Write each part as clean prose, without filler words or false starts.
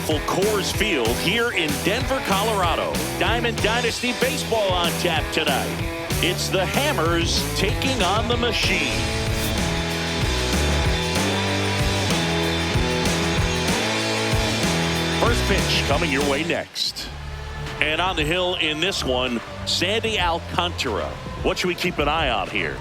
beautiful Coors Field here in Denver, Colorado. Diamond Dynasty Baseball on tap tonight. It's the Hammers taking on the Machine. First pitch coming your way next. And on the hill in this one, Sandy Alcantara. What should we keep an eye on here?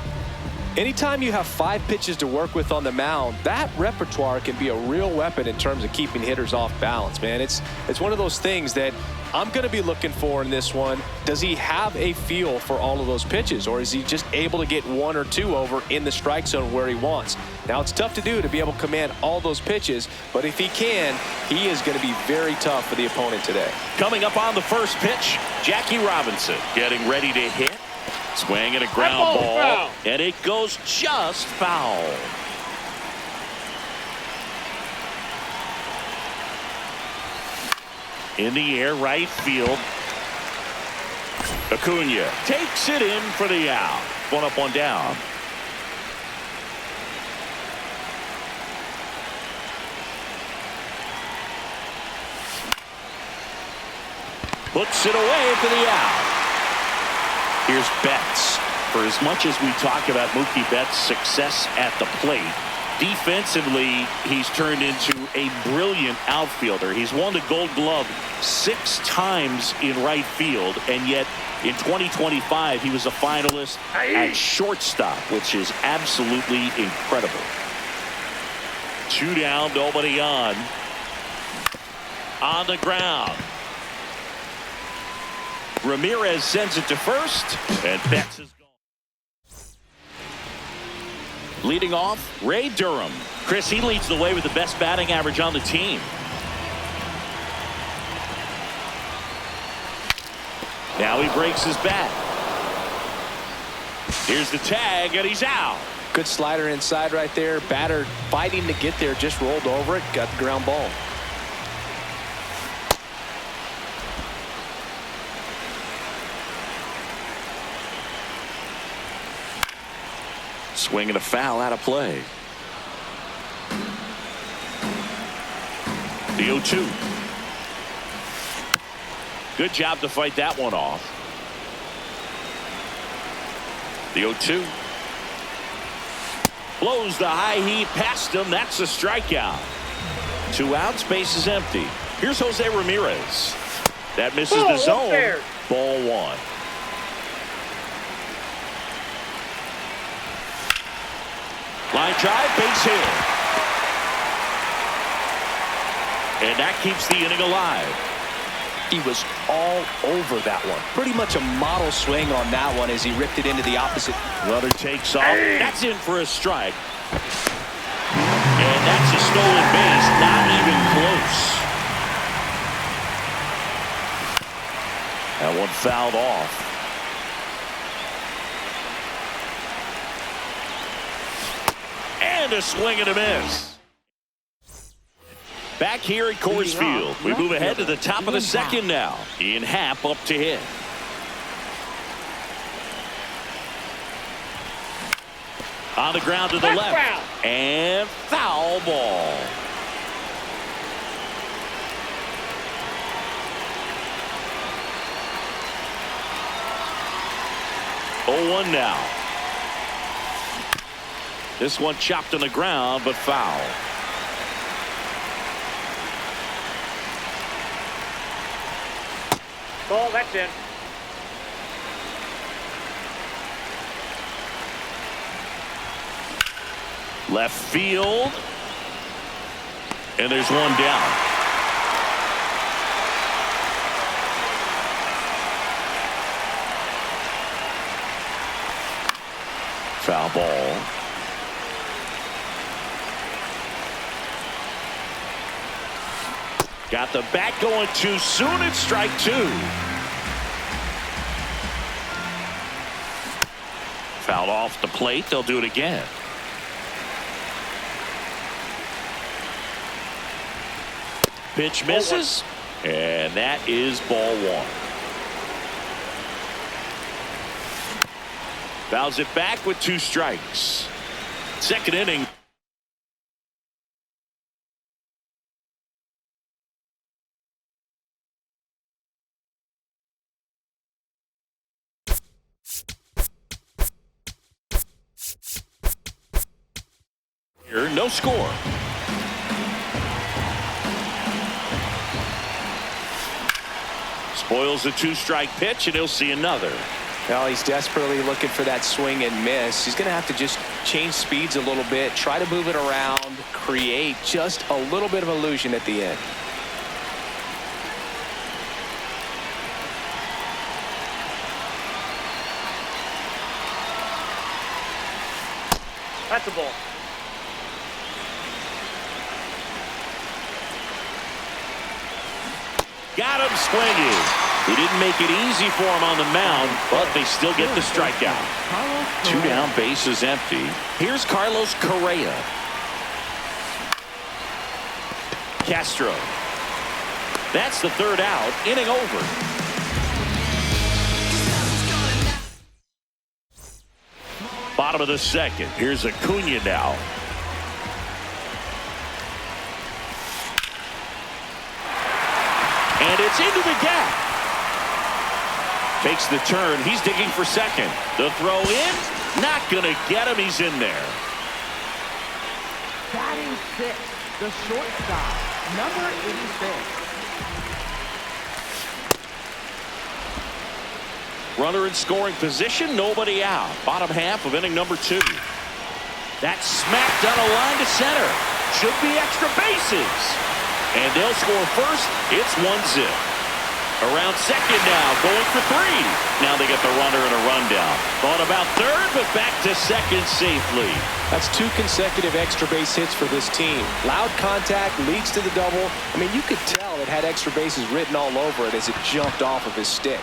Anytime you have 5 pitches to work with on the mound, that repertoire can be a real weapon in terms of keeping hitters off balance, man. It's one of those things that I'm going to be looking for in this one. Does he have a feel for all of those pitches, or is he just able to get 1 or 2 over in the strike zone where he wants? Now, it's tough to do to be able to command all those pitches, but if he can, he is going to be very tough for the opponent today. Coming up on the first pitch, Jackie Robinson getting ready to hit. Swing and a ground ball, and it goes just foul. In the air, right field. Acuna takes it in for the out. 1 up, 1 down. Puts it away for the out. Here's Betts. For as much as we talk about Mookie Betts' success at the plate, defensively, he's turned into a brilliant outfielder. He's won the Gold Glove 6 times in right field, and yet in 2025, he was a finalist at shortstop, which is absolutely incredible. 2 down, nobody on. On the ground. Ramirez sends it to first, and Betts is gone. Leading off, Ray Durham. Chris, he leads the way with the best batting average on the team. Now he breaks his bat. Here's the tag, and he's out. Good slider inside right there. Batter fighting to get there, just rolled over it, got the ground ball. Swing and a foul out of play. The 0-2. Good job to fight that one off. The 0-2. Blows the high heat past him. That's a strikeout. 2 outs, base is empty. Here's Jose Ramirez. That misses the zone. Ball 1. Line drive, base hit. And that keeps the inning alive. He was all over that one. Pretty much a model swing on that one as he ripped it into the opposite. Runner takes off. That's in for a strike. And that's a stolen base. Not even close. That one fouled off. And a swing and a miss. Back here at Coors Field, we move ahead to the top of the second now. Ian Happ up to hit. On the ground to the left. And foul ball. Oh, 1 now. This one chopped on the ground, but foul. Oh, that's in. Left field. And there's 1 down. Foul ball. Got the bat going too soon. It's strike 2. Fouled off the plate. They'll do it again. Pitch misses. And that is ball 1. Fouls it back with 2 strikes. Second inning. No score. Spoils a two-strike pitch, and he'll see another. Well, he's desperately looking for that swing and miss. He's going to have to just change speeds a little bit, try to move it around, create just a little bit of illusion at the end. That's a ball. Got him swinging. He didn't make it easy for him on the mound, but they still get the strikeout. 2 down, bases empty. Here's Carlos Correa. Castro. That's the 3rd out. Inning over. Bottom of the 2nd. Here's Acuna now. And it's into the gap. Takes the turn. He's digging for second. The throw in. Not going to get him. He's in there. Batting 6, the shortstop, number 86. Runner in scoring position. Nobody out. Bottom half of inning number 2. That's smacked on a line to center. Should be extra bases. And they'll score first. It's 1-0. Around second now, going for 3. Now they get the runner and a rundown. Thought about third, but back to second safely. That's 2 consecutive extra base hits for this team. Loud contact leads to the double. I mean, you could tell it had extra bases written all over it as it jumped off of his stick.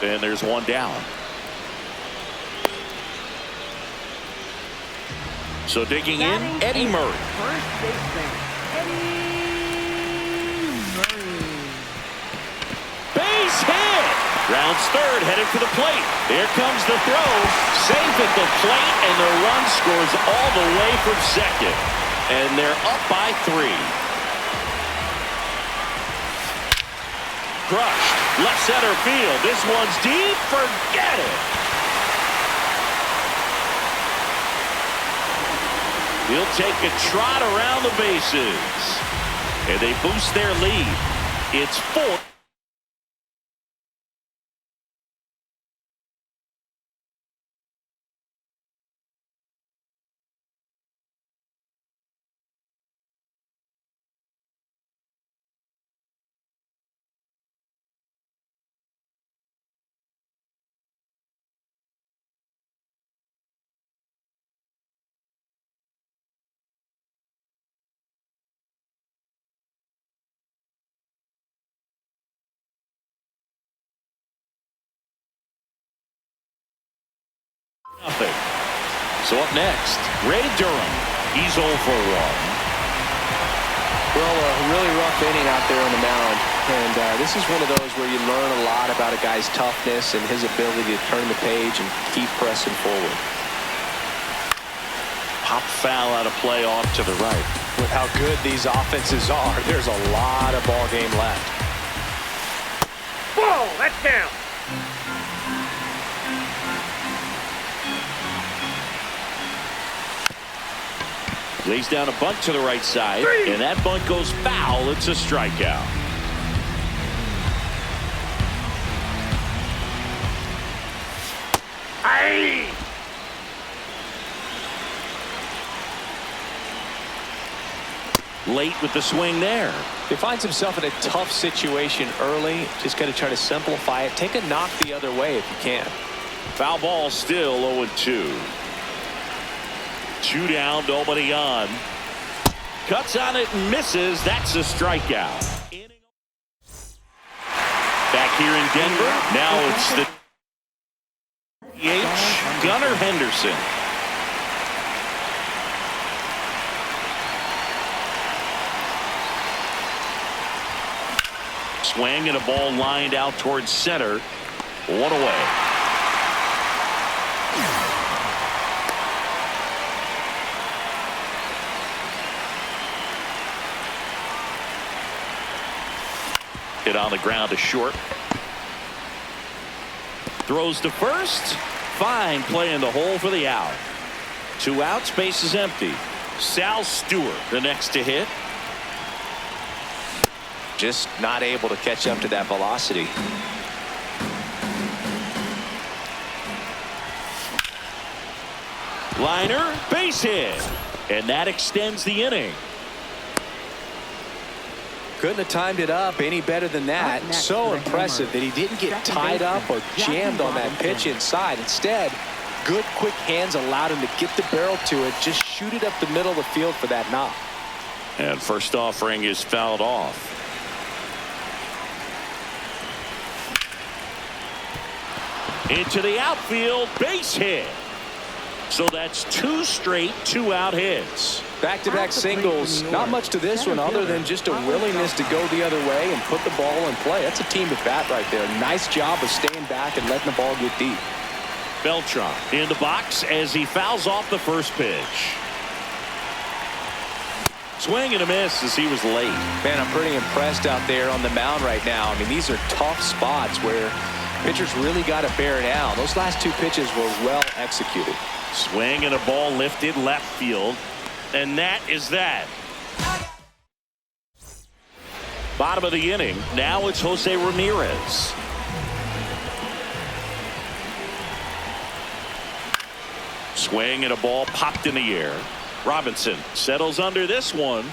And there's 1 down. So digging in, Eddie Murray. First baseman, Eddie Murray. Base hit. Rounds third, headed for the plate. There comes the throw. Safe at the plate, and the run scores all the way from second. And they're up by 3. Crushed. Left center field. This one's deep. Forget it. He'll take a trot around the bases. And they boost their lead. It's 4. Nothing. So up next, Ray Durham. He's 0 for 1. Well, a really rough inning out there on the mound. And this is one of those where you learn a lot about a guy's toughness and his ability to turn the page and keep pressing forward. Pop foul out of play off to the right. With how good these offenses are, there's a lot of ball game left. Whoa, that's down. Lays down a bunt to the right side, and that bunt goes foul. It's a strikeout. Aye. Late with the swing there. He finds himself in a tough situation early. Just got to try to simplify it. Take a knock the other way if you can. Foul ball still 0-2. 2 down, nobody on. Cuts on it and misses. That's a strikeout. Back here in Denver. Now it's the DH, Gunnar Henderson. Swing and a ball lined out towards center. 1 away. Hit on the ground to short. Throws to first. Fine play in the hole for the out. 2 outs, base is empty. Sal Stewart, the next to hit. Just not able to catch up to that velocity. Liner, base hit. And that extends the inning. Couldn't have timed it up any better than that. So impressive that he didn't get tied up or jammed on that pitch inside. Instead, good quick hands allowed him to get the barrel to it, just shoot it up the middle of the field for that knock. And first offering is fouled off. Into the outfield, base hit. So that's 2 straight 2-out hits. Back-to-back singles. Not much to this one other than just a willingness to go the other way and put the ball in play. That's a team at bat right there. Nice job of staying back and letting the ball get deep. Beltran in the box as he fouls off the first pitch. Swing and a miss as he was late. Man, I'm pretty impressed out there on the mound right now. I mean, these are tough spots where pitchers really got to bear down. Those last 2 pitches were well executed. Swing and a ball lifted left field. And that is that. Bottom of the inning. Now it's Jose Ramirez. Swing and a ball popped in the air. Robinson settles under this one.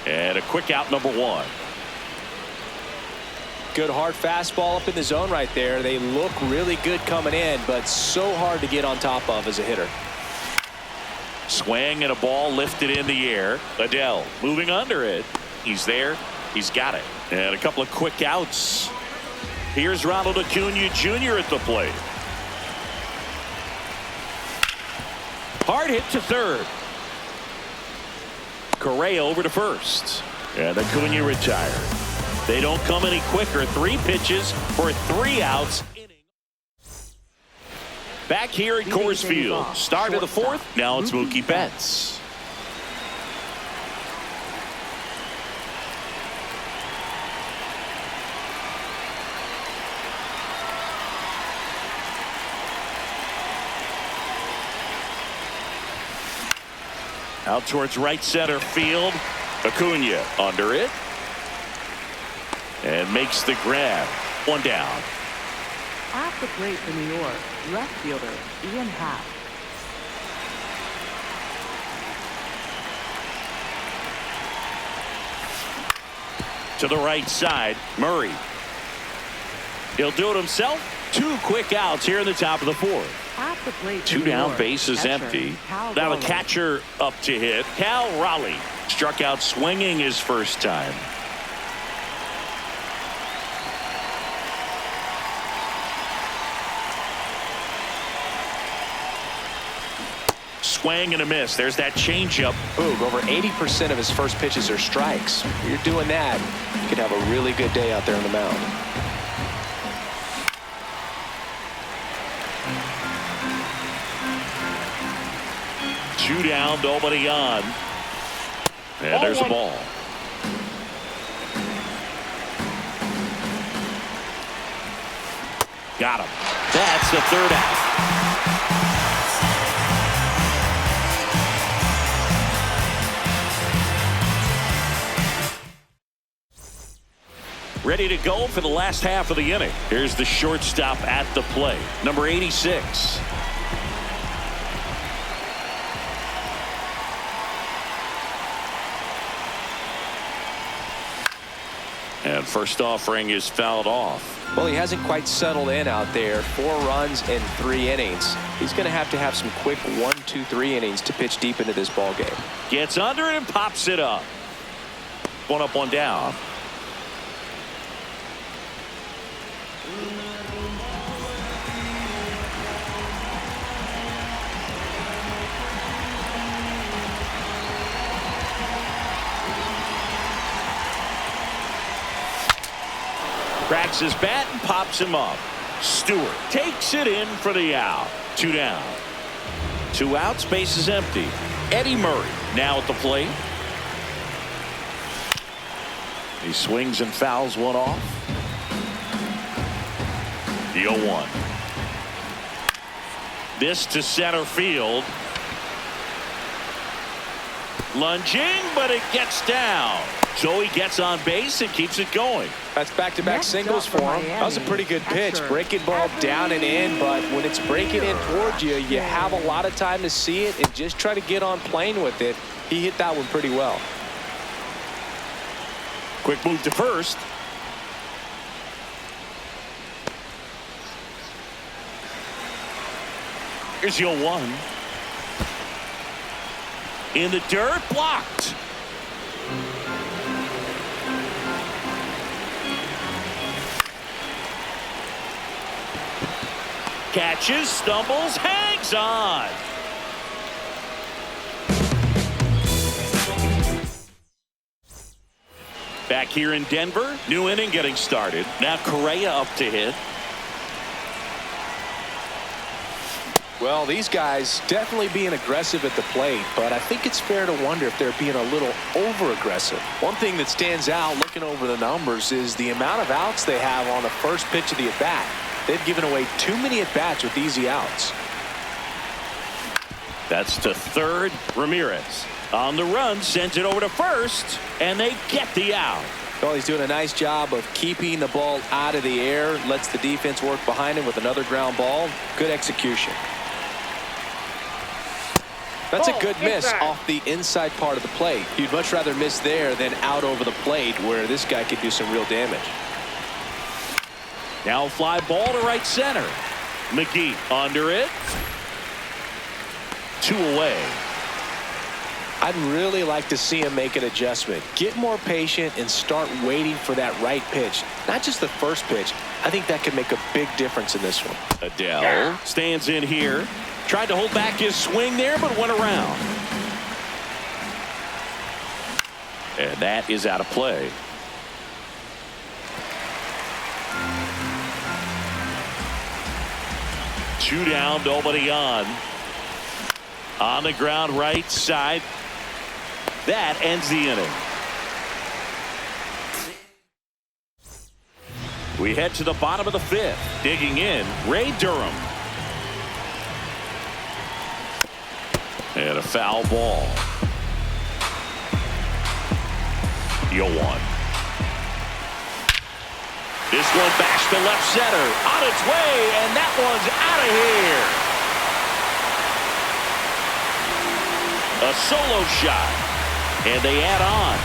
And a quick out, number 1. Good hard fastball up in the zone right there. They look really good coming in, but so hard to get on top of as a hitter. Swing and a ball lifted in the air. Adele moving under it. He's there. He's got it. And a couple of quick outs. Here's Ronald Acuna Jr. at the plate. Hard hit to third. Correa over to first. And Acuna retired. They don't come any quicker. 3 pitches for 3 outs. Back here at Coors Field. Start of the 4th. Now it's Mookie Betts. Out towards right center field. Acuna under it. And makes the grab. 1 down. At the plate for New York, left fielder Ian Happ. To the right side, Murray. He'll do it himself. 2 quick outs here in the top of the 4th. At the plate for 2 New down, York, base is catcher, empty. Cal Now the Raleigh. catcher up to hit. Cal Raleigh struck out swinging his first time. Swing and a miss. There's that changeup. Boog, over 80% of his first pitches are strikes. If you're doing that, you could have a really good day out there on the mound. Two down, nobody on. And there's a ball. Got him. That's the 3rd out. Ready to go for the last half of the inning. Here's the shortstop at the plate, number 86. And first offering is fouled off. Well, he hasn't quite settled in out there. 4 runs in 3 innings. He's going to have some quick 1, 2, 3 innings to pitch deep into this ball game. Gets under it and pops it up. 1 up, 1 down. Cracks his bat and pops him up. Stewart takes it in for the out. 2 down. 2 outs, base is empty. Eddie Murray now at the plate. He swings and fouls one off. The 0-1. This to center field. Lunging, but it gets down. So he gets on base and keeps it going. That's back-to-back Next singles up for for him. That was a pretty good pitch. Miami, Breaking ball down and in, but when it's breaking in towards you, you have a lot of time to see it and just try to get on plane with it. He hit that one pretty well. Quick move to first. Here's the 0-1. In the dirt, blocked. Catches, stumbles, hangs on. Back here in Denver, new inning getting started. Now Correa up to hit. Well, these guys definitely being aggressive at the plate, but I think it's fair to wonder if they're being a little over-aggressive. One thing that stands out looking over the numbers is the amount of outs they have on the first pitch of the at-bat. They've given away too many at-bats with easy outs. That's to third. Ramirez on the run, sends it over to first, and they get the out. Well, he's doing a nice job of keeping the ball out of the air, lets the defense work behind him with another ground ball. Good execution. That's a good miss off the inside part of the plate. You'd much rather miss there than out over the plate where this guy could do some real damage. Now fly ball to right center. McGee under it. 2 away. I'd really like to see him make an adjustment. Get more patient and start waiting for that right pitch. Not just the first pitch. I think that could make a big difference in this one. Adele stands in here. Tried to hold back his swing there, but went around. And that is out of play. Two down, nobody on. On the ground, right side. That ends the inning. We head to the bottom of the 5th. Digging in, Ray Durham. And a foul ball. 0-1. This one bashed to left center. On its way, and that one's out of here. A solo shot. And they add on.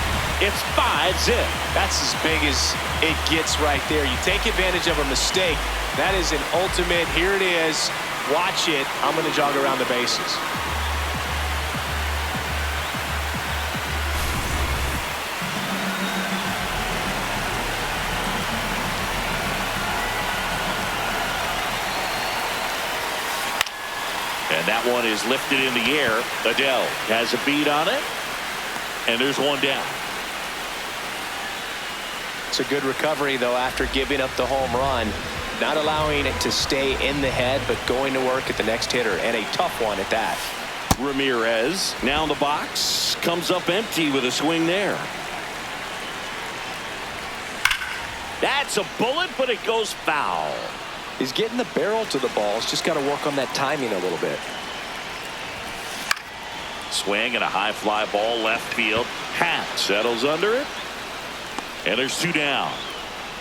It's 5-zip. That's as big as it gets right there. You take advantage of a mistake. That is an ultimate. Here it is. Watch it. I'm going to jog around the bases. And that one is lifted in the air. Adele has a beat on it. And there's one down. It's a good recovery, though, after giving up the home run. Not allowing it to stay in the head, but going to work at the next hitter. And a tough one at that. Ramirez now in the box. Comes up empty with a swing there. That's a bullet, but it goes foul. He's getting the barrel to the ball. He's just got to work on that timing a little bit. Swing and a high fly ball left field. Hat settles under it. And there's 2 down.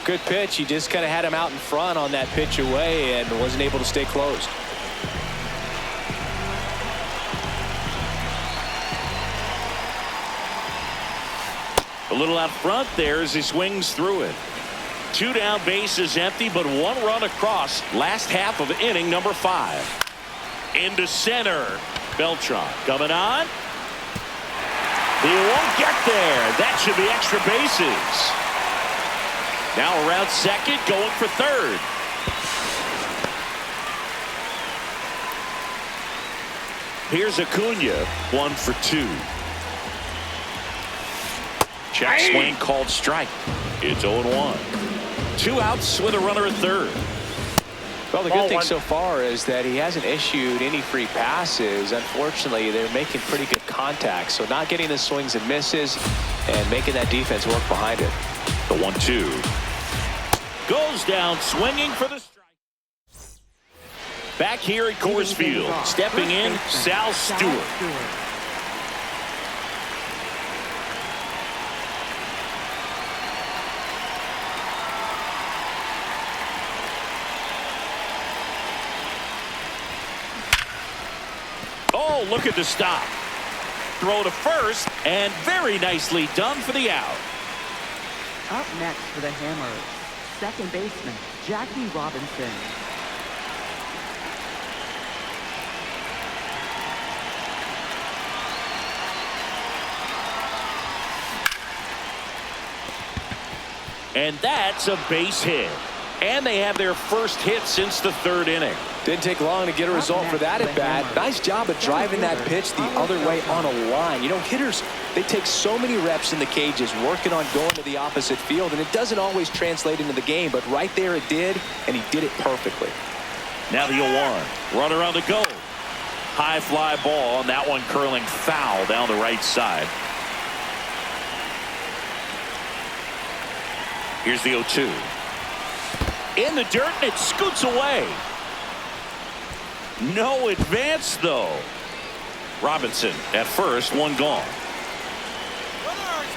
Good pitch. He just kind of had him out in front on that pitch away and wasn't able to stay closed. A little out front there as he swings through it. 2 down, base is empty, but 1 run across. Last half of inning number 5. Into center. Beltran coming on. He won't get there. That should be extra bases. Now around second, going for third. Here's Acuna, 1 for 2. Check swing called strike. It's 0-1. 2 outs with a runner at third. Well, the good thing so far is that he hasn't issued any free passes. Unfortunately, they're making pretty good contact. So not getting the swings and misses and making that defense work behind it. The 1-2. Goes down swinging for the strike. Back here at Coors Field. Stepping in, Sal Stewart. Oh, look at the stop. Throw to first, and very nicely done for the out. Up next for the Hammers, second baseman, Jackie Robinson. And that's a base hit. And they have their first hit since the third inning. Didn't take long to get a result for that at bat. Nice job of driving that pitch the other way on a line. You know, hitters, they take so many reps in the cages working on going to the opposite field, and it doesn't always translate into the game, but right there it did, and he did it perfectly. Now the 0-1. Runner on the go. High fly ball, and that one curling foul down the right side. Here's the 0-2. In the dirt, and it scoots away. No advance, though. Robinson at first, one gone.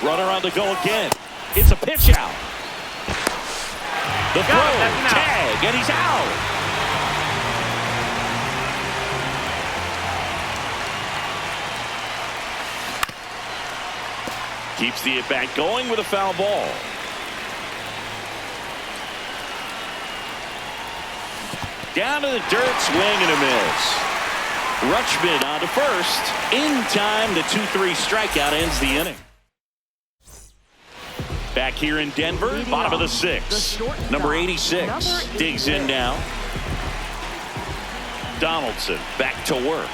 Runner on the go again. It's a pitch out. The throw, tag, and he's out. Keeps the at-bat going with a foul ball. Down to the dirt, swing and a miss. Rutschman on to first. In time, the 2-3 strikeout ends the inning. Back here in Denver, bottom of the sixth. Number 86 digs in now. Donaldson back to work.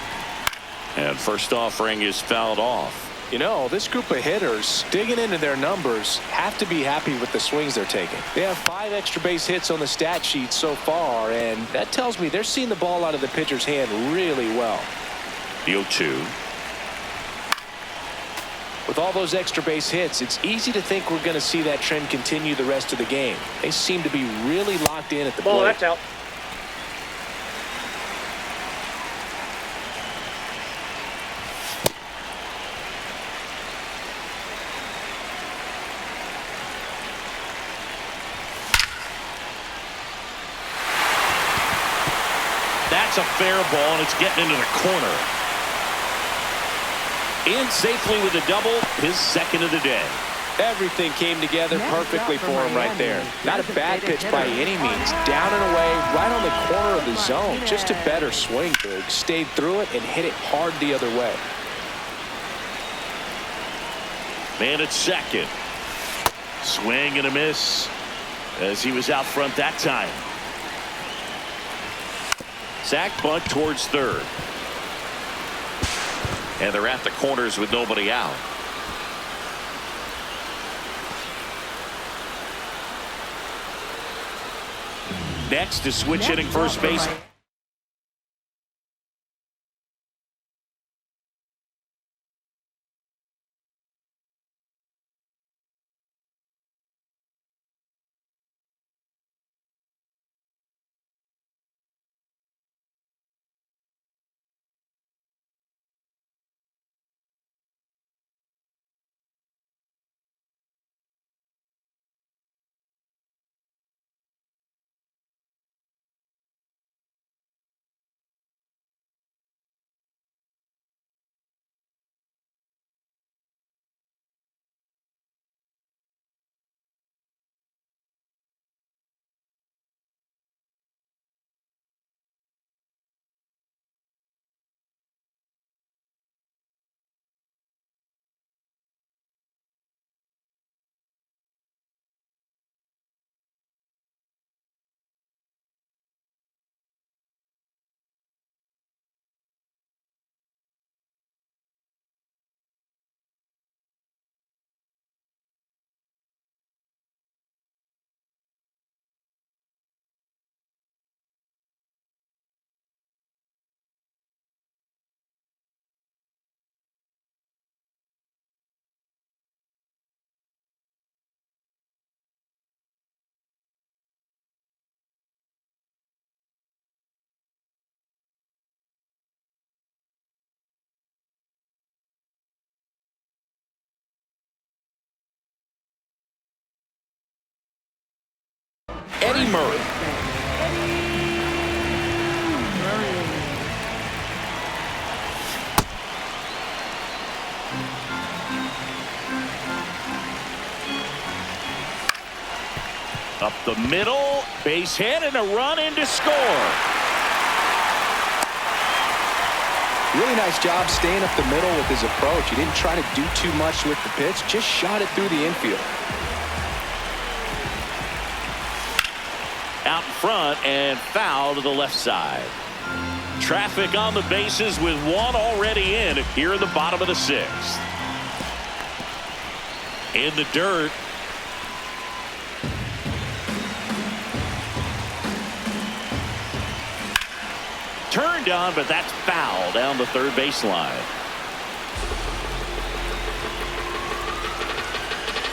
And first offering is fouled off. You know, this group of hitters digging into their numbers have to be happy with the swings they're taking. They have 5 extra base hits on the stat sheet so far, and that tells me they're seeing the ball out of the pitcher's hand really well. The 0-2. With all those extra base hits, it's easy to think we're going to see that trend continue the rest of the game. They seem to be really locked in at the plate. That's out. That's a fair ball, and it's getting into the corner. In safely with a double, his second of the day. Everything came together perfectly for him right there. Not a bad pitch by any means. Down and away, right on the corner of the zone. Just a better swing, Big. Stayed through it and hit it hard the other way. Man at second. Swing and a miss as he was out front that time. Sack bunt towards third. And they're at the corners with nobody out. Next is switch hitting first base. Eddie Murray. Up the middle, base hit, and a run in to score. Really nice job staying up the middle with his approach. He didn't try to do too much with the pitch, just shot it through the infield. Out in front and foul to the left side. Traffic on the bases with one already in here in the bottom of the sixth. In the dirt. Turned on, but that's foul down the third baseline.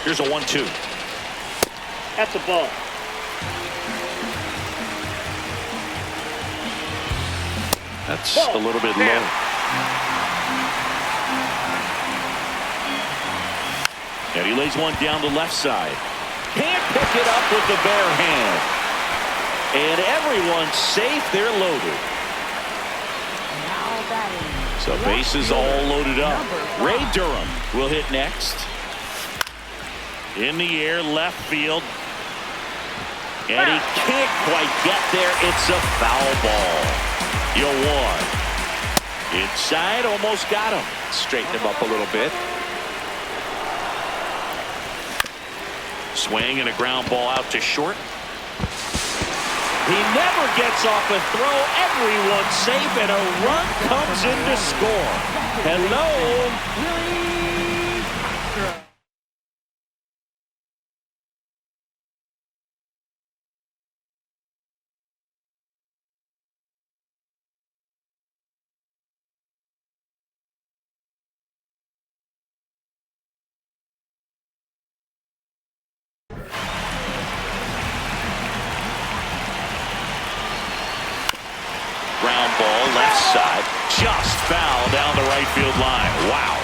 Here's a 1-2. That's a ball. That's a little bit low. And he lays one down the left side. Can't pick it up with the bare hand. And everyone's safe. They're loaded. So bases all loaded up. Ray Durham will hit next. In the air, left field. And he can't quite get there. It's a foul ball. You'll one. Inside, almost got him. Straighten him up a little bit. Swing and a ground ball out to short. He never gets off a throw. Everyone's safe, and a run comes in to score. Hello. Ground ball left side, just foul down the right field line. Wow.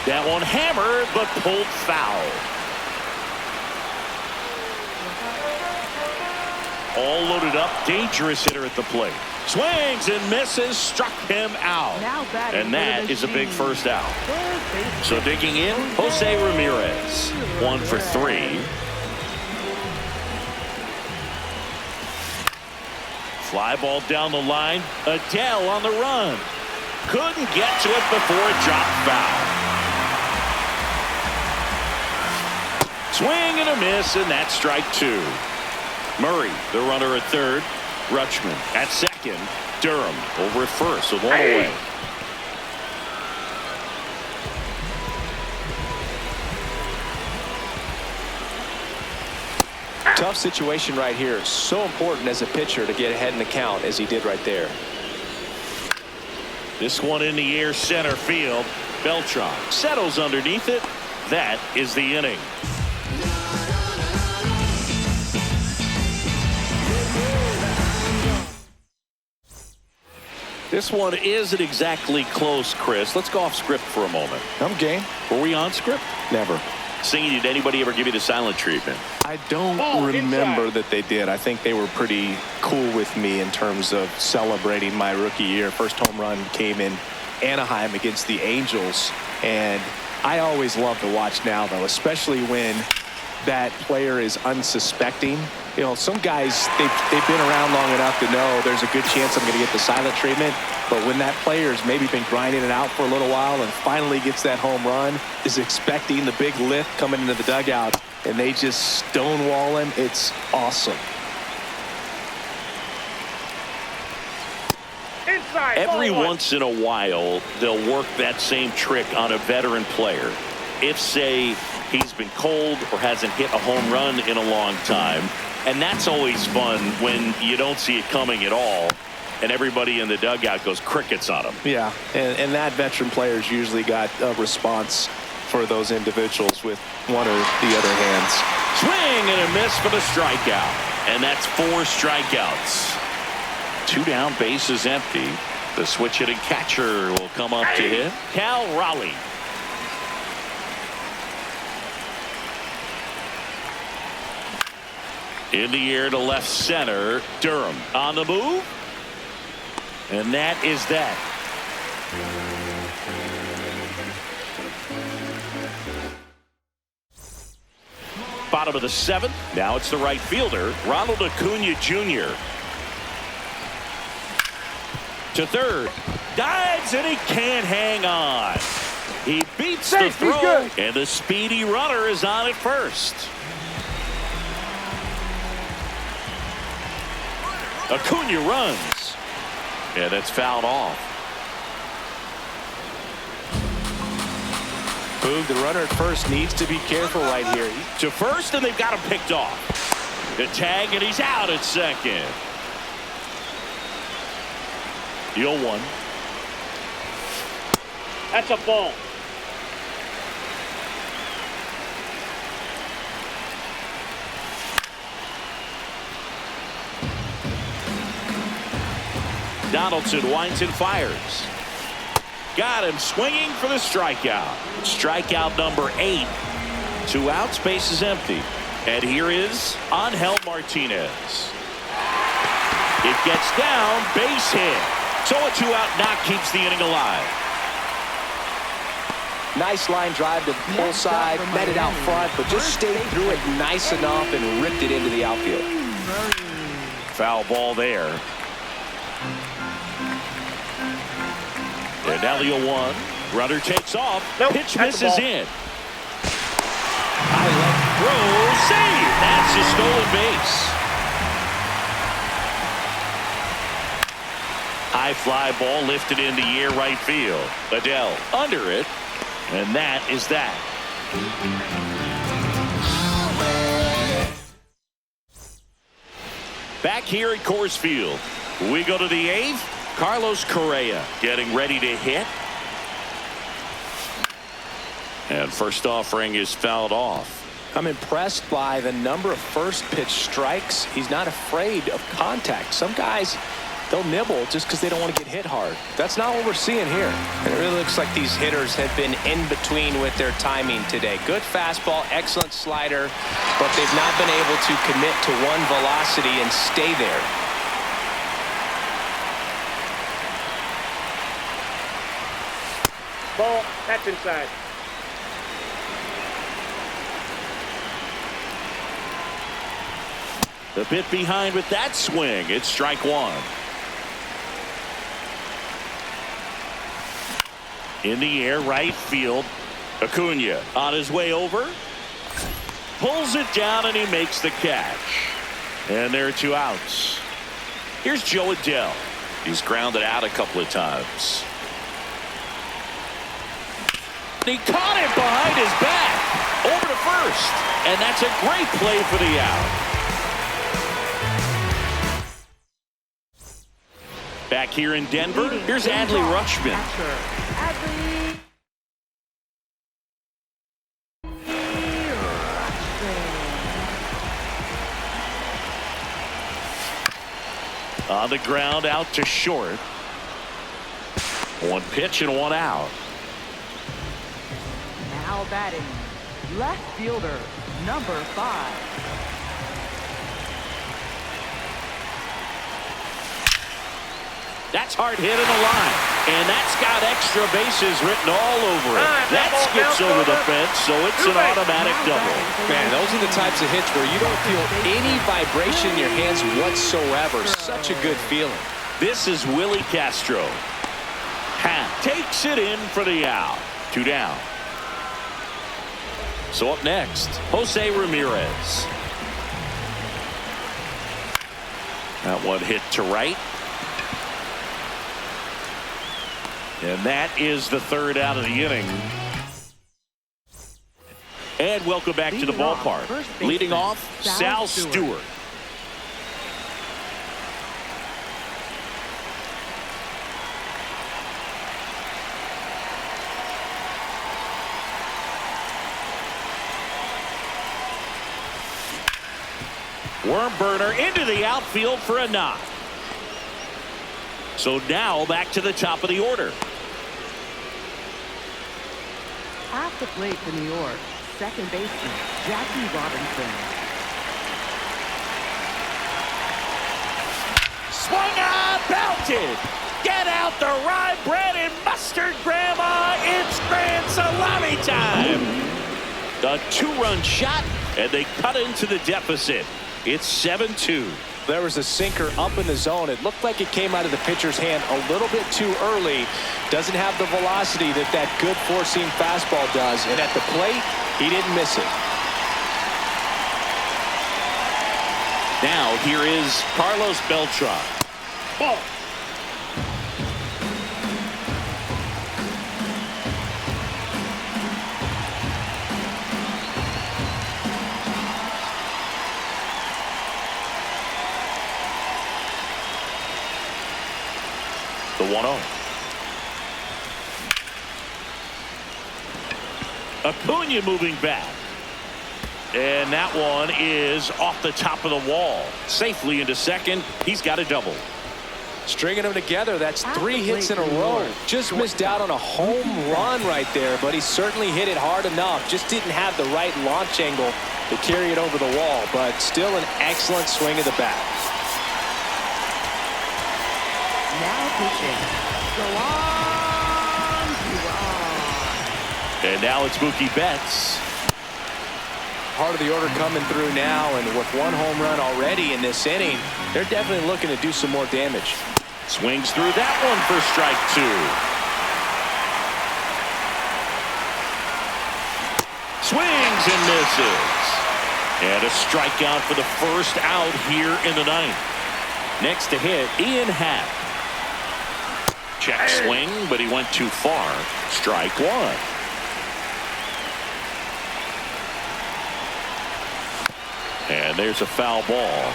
That one hammered but pulled foul. All loaded up, dangerous hitter at the plate. Swings and misses, struck him out. And that is a big first out. So digging in, Jose Ramirez, 1 for 3. Fly ball down the line. Adele on the run. Couldn't get to it before it dropped foul. Swing and a miss, and that's strike 2. Murray, the runner at third. Rutschman at second. Durham over at first with one away. Tough situation right here. So important as a pitcher to get ahead in the count as he did right there. This one in the air, center field. Beltran settles underneath it. That is the inning. This one isn't exactly close, Chris. Let's go off script for a moment. I'm game. Were we on script? Never. Singing, did anybody ever give you the silent treatment? I don't remember that they did. I think they were pretty cool with me in terms of celebrating my rookie year. First home run came in Anaheim against the Angels. And I always love to watch now, though, especially when that player is unsuspecting. You know, some guys, they've been around long enough to know there's a good chance I'm going to get the silent treatment. But when that player's maybe been grinding it out for a little while and finally gets that home run, is expecting the big lift coming into the dugout, and they just stonewall him, it's awesome. Inside. Every once in a while, they'll work that same trick on a veteran player. If, say, he's been cold or hasn't hit a home run in a long time. And that's always fun when you don't see it coming at all. And everybody in the dugout goes crickets on him. Yeah, and that veteran player's usually got a response for those individuals with one or the other hands. Swing and a miss for the strikeout. And that's 4 strikeouts. 2 down, bases empty. The switch hitting catcher will come up to hit. Cal Raleigh. In the air to left center. Durham on the move. And that is that. bottom of the 7th. Now it's the right fielder, Ronald Acuna Jr. to third. Dives, and he can't hang on. He beats the throw, and the speedy runner is on at first. Acuna runs, and that's fouled off. Boog, the runner at first needs to be careful right here. To first, and they've got him picked off. The tag, and he's out at second. The 0-1. That's a ball. Donaldson winds and fires. Got him swinging for the strikeout. Strikeout number 8. 2 outs, base is empty. And here is Angel Martinez. It gets down, base hit. So a 2-out knock keeps the inning alive. Nice line drive to the pull side, met it out front, but just stayed through it nice enough and ripped it into the outfield. Foul ball there. And now the 0-1. Runner takes off. Nope, Pitch that's the misses ball. in. High left throw. Save. That's a stolen base. High fly ball lifted in the air right field. Adele under it. And that is that. Back here at Coors Field, we go to the 8th. Carlos Correa getting ready to hit. And first offering is fouled off. I'm impressed by the number of first pitch strikes. He's not afraid of contact. Some guys, they'll nibble just because they don't want to get hit hard. That's not what we're seeing here. And it really looks like these hitters have been in between with their timing today. Good fastball, excellent slider, but they've not been able to commit to one velocity and stay there. Ball. That's inside. The bit behind with that swing. It's strike 1. In the air, right field. Acuna on his way over. Pulls it down, and he makes the catch. And there are 2 outs. Here's Joe Adele. He's grounded out a couple of times. He caught it behind his back. Over to first. And that's a great play for the out. Back here in Denver, here's Adley Rutschman. On the ground, out to short. 1 pitch and 1 out. Now batting, left fielder, number 5. That's hard hit in the line. And that's got extra bases written all over it. That skips over the fence, so it's an automatic double. Man, those are the types of hits where you don't feel any vibration in your hands whatsoever. Such a good feeling. This is Willie Castro. Takes it in for the out. 2 down. So up next, Jose Ramirez. That one hit to right. And that is the 3rd out of the inning. And welcome back to the ballpark. Leading off, Sal Stewart. Worm burner into the outfield for a knock. So now back to the top of the order. At the plate for New York, second baseman, Jackie Robinson. Swung on, belted. Get out the rye bread and mustard, Grandma. It's grand salami time. A 2-run shot And they cut into the deficit. It's 7-2. There was a sinker up in the zone. It looked like it came out of the pitcher's hand a little bit too early. Doesn't have the velocity that good four-seam fastball does. And at the plate, he didn't miss it. Now here is Carlos Beltran. Ball. The 1-0. Acuna moving back. And that one is off the top of the wall. Safely into second. He's got a double. Stringing them together, that's 3 hits in a row. Just missed out on a home run right there, but he certainly hit it hard enough. Just didn't have the right launch angle to carry it over the wall, but still an excellent swing of the bat. Now pitching. Go on. And now it's Mookie Betts. Part of the order coming through now, and with 1 home run already in this inning, they're definitely looking to do some more damage. Swings through that one for strike 2. Swings and misses. And a strikeout for the first out here in the 9th. Next to hit, Ian Happ. Check swing, but he went too far. Strike 1. And there's a foul ball.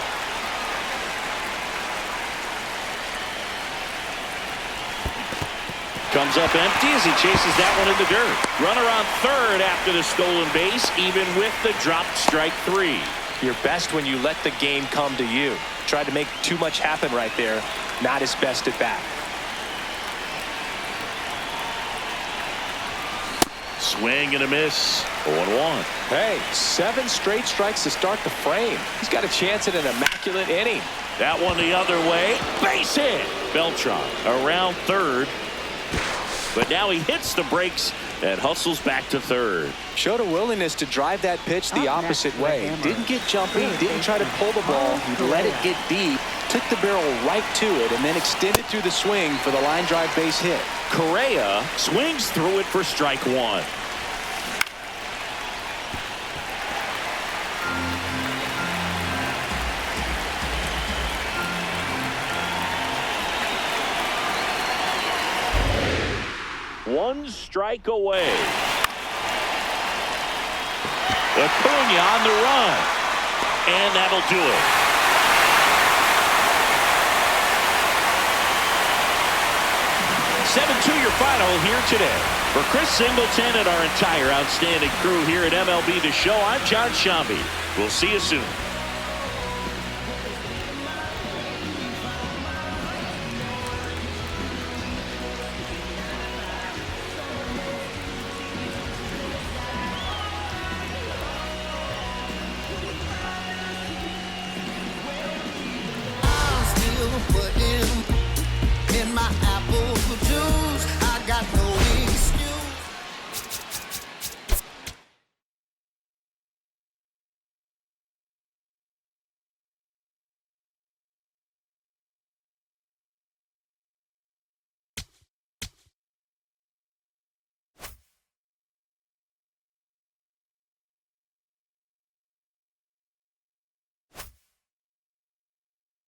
Comes up empty as he chases that one in the dirt. Runner on third after the stolen base, even with the dropped strike 3. You're best when you let the game come to you. Tried to make too much happen right there. Not his best at bat. Swing and a miss. 0-1. Hey, 7 straight strikes to start the frame. He's got a chance at an immaculate inning. That one the other way. Base hit. Beltran around third. But now he hits the brakes and hustles back to third. Showed a willingness to drive that pitch the opposite way. Didn't get jumpy, didn't try to pull the ball. He let it get deep, took the barrel right to it, and then extended through the swing for the line drive base hit. Correa swings through it for strike 1. One strike away. Acuna on the run. And that'll do it. (7-2) your final here today. For Chris Singleton and our entire outstanding crew here at MLB The Show, I'm John Shambi. We'll see you soon.